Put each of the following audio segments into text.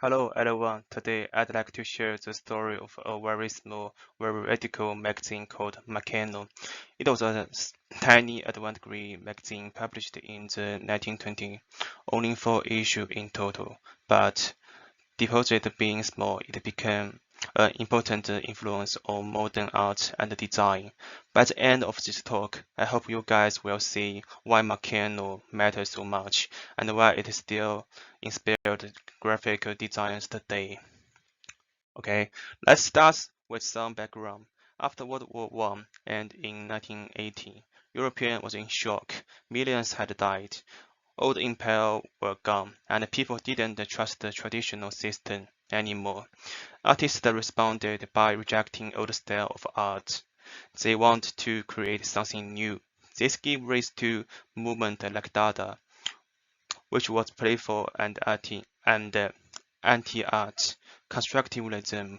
Hello everyone, today I'd like to share the story of a very small, very radical magazine called Mécano. It was a tiny avant-garde magazine published in the 1920s, only 4 issues in total, but deposit being small, it became an important influence on modern art and design. By the end of this talk, I hope you guys will see why Mécano matters so much and why it still inspired graphic designers today. Okay, let's start with some background. After World War One and in 1918, Europe was in shock. Millions had died. Old empires were gone, and people didn't trust the traditional system anymore. Artists responded by rejecting old style of art. They want to create something new. This gave rise to movement like Dada, which was playful and anti-art. Constructivism,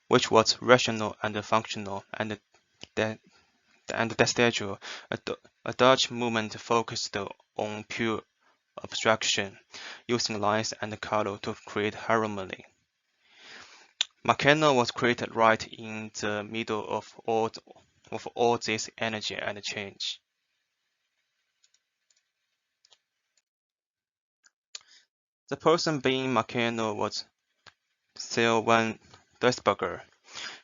which was rational and functional, and the Destello, a Dutch movement focused on pure abstraction, using lines and color to create harmony. Mécano was created right in the middle of all this energy and change. The person being Mécano was Theo van Duisburger.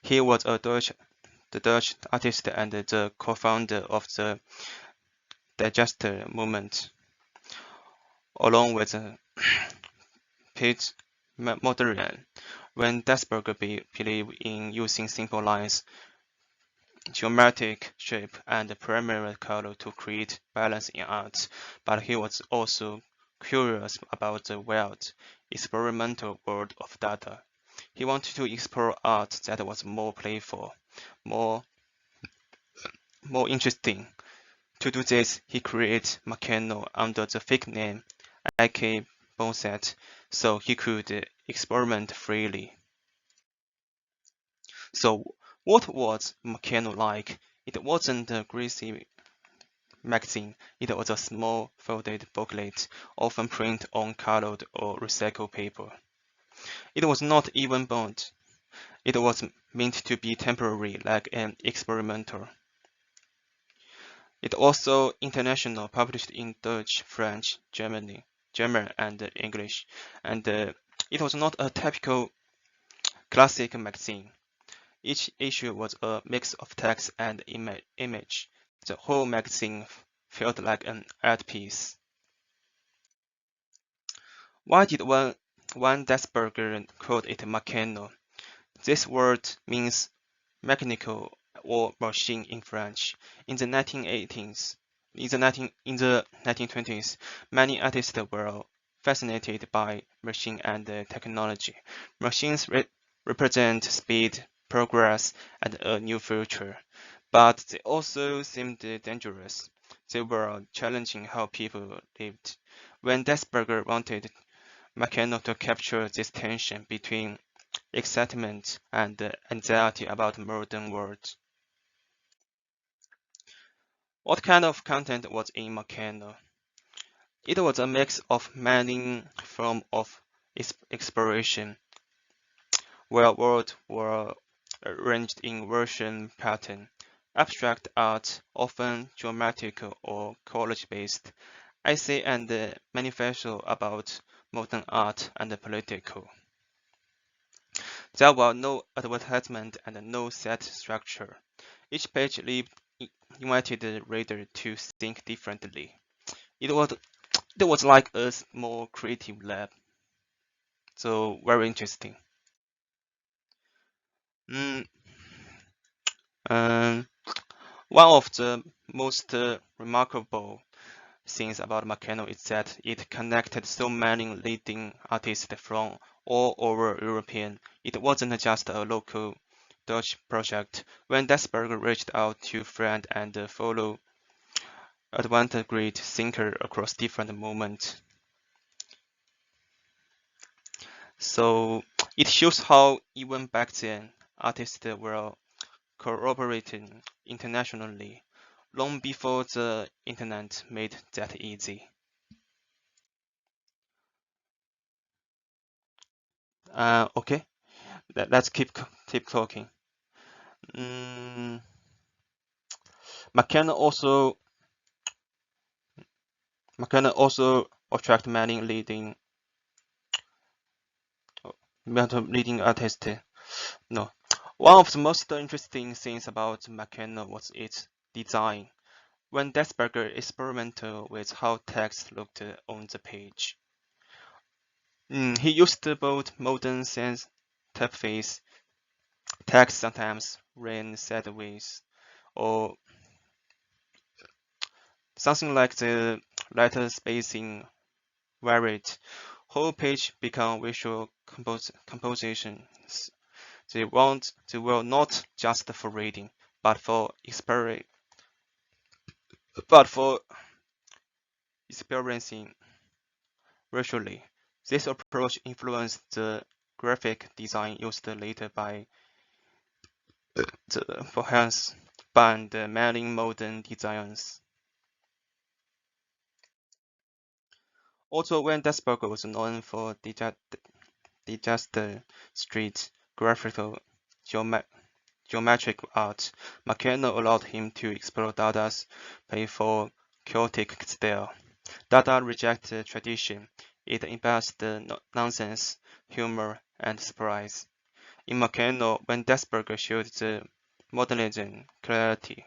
He was the Dutch artist and the co-founder of the Digester movement, along with Piet Mondrian. When Duisburger believed in using simple lines, geometric shape, and primary color to create balance in art, but he was also curious about the wild, experimental world of data. He wanted to explore art that was more playful, more more interesting. To do this, he created Mécano under the fake name I.K. Bonset, so he could experiment freely. So, what was Mécano like? It wasn't a greasy magazine. It was a small folded booklet, often printed on colored or recycled paper. It was not even bound. It was meant to be temporary, like an experimental. It also international, published in Dutch, French, German, and English. And it was not a typical classic magazine. Each issue was a mix of text and image. The whole magazine felt like an art piece. Why did one Desberger call it Mécano? This word means mechanical or machine in French. In the 1980s, in the 1920s, many artists were fascinated by machine and technology. Machines represent speed, progress, and a new future, but they also seemed dangerous. They were challenging how people lived. When Desberger wanted Mécano to capture this tension between excitement and anxiety about the modern world. What kind of content was in Mécano? It was a mix of many forms of exploration, where words were arranged in version pattern, abstract art, often geometric or collage-based, essay and manifesto about modern art and political. There were no advertisement and no set structure. Each page invited the reader to think differently. It was it was like a small creative lab. So very interesting. Mm, um, One of the most remarkable things about Mécano is that it connected so many leading artists from all over European. It wasn't just a local Dutch project. When Desberger reached out to friends and fellow avant-garde thinkers across different movements, so it shows how even back then artists were cooperating internationally long before the internet made that easy. Okay, let's keep talking. Mm, Mécano also Mécano also attract many leading artists. No, one of the most interesting things about Mécano was its design. When Desberger experimented with how text looked on the page, he used both modern sense typeface. Text sometimes ran sideways, or something like the letter spacing varied. Whole page become visual compositions. They were not just for reading, but for but for experiencing visually. This approach influenced the graphic design used later by the Bohemians and many modern designers. Also, when Desberger was known for disaster street graphical geometric art, Mécano allowed him to explore Dada's playful, chaotic style. Dada rejected tradition. It embraced nonsense, humor, and surprise. In Mécano, when Desberger showed the modernism clarity,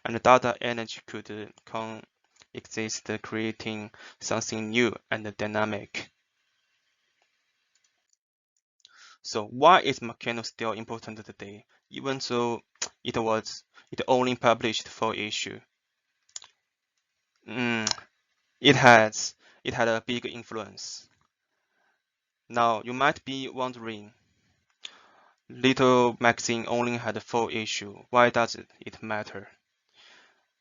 and Dada energy could coexist, creating something new and dynamic. So why is Mécano still important today, even though it only published 4 issues? Mm, it has it had a big influence. Now you might be wondering, Little magazine only had 4 issues. Why does it matter?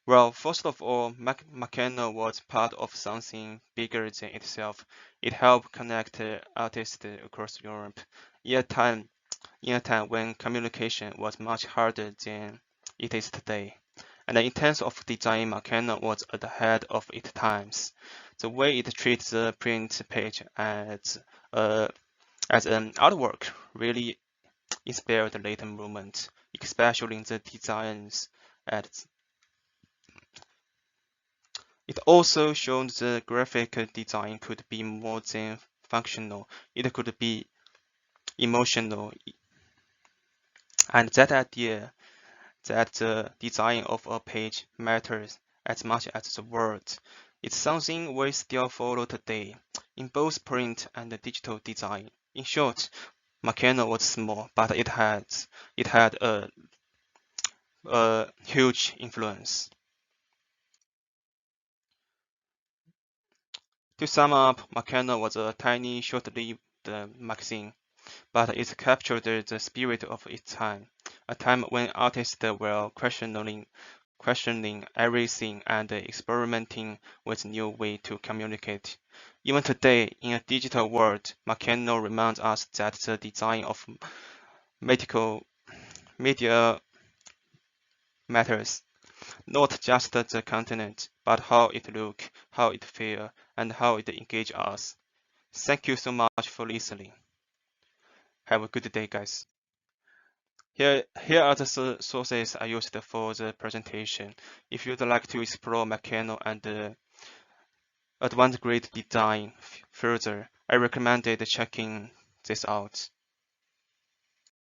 Well, first of all, Mécano was part of something bigger than itself. It helped connect artists across Europe. In a time, in a time when communication was much harder than it is today. And in terms of design, Mécano was ahead of its times. The way it treats the print page as an artwork really inspired the later movement, especially in the designs. At It also showed the graphic design could be more than functional. It could be emotional, and that idea that the design of a page matters as much as the words. It's something we still follow today in both print and digital design. In short, Mécano was small, but it had a huge influence. To sum up, Mécano was a tiny, short-lived magazine, but it captured the spirit of its time, a time when artists were questioning everything and experimenting with new ways to communicate. Even today, in a digital world, Mécano reminds us that the design of medical media matters, not just the content, but how it looks, how it feels, and how it engages us. Thank you so much for listening. Have a good day, guys. Here are the sources I used for the presentation. If you'd like to explore Mécano and advanced grid design further, I recommended checking this out.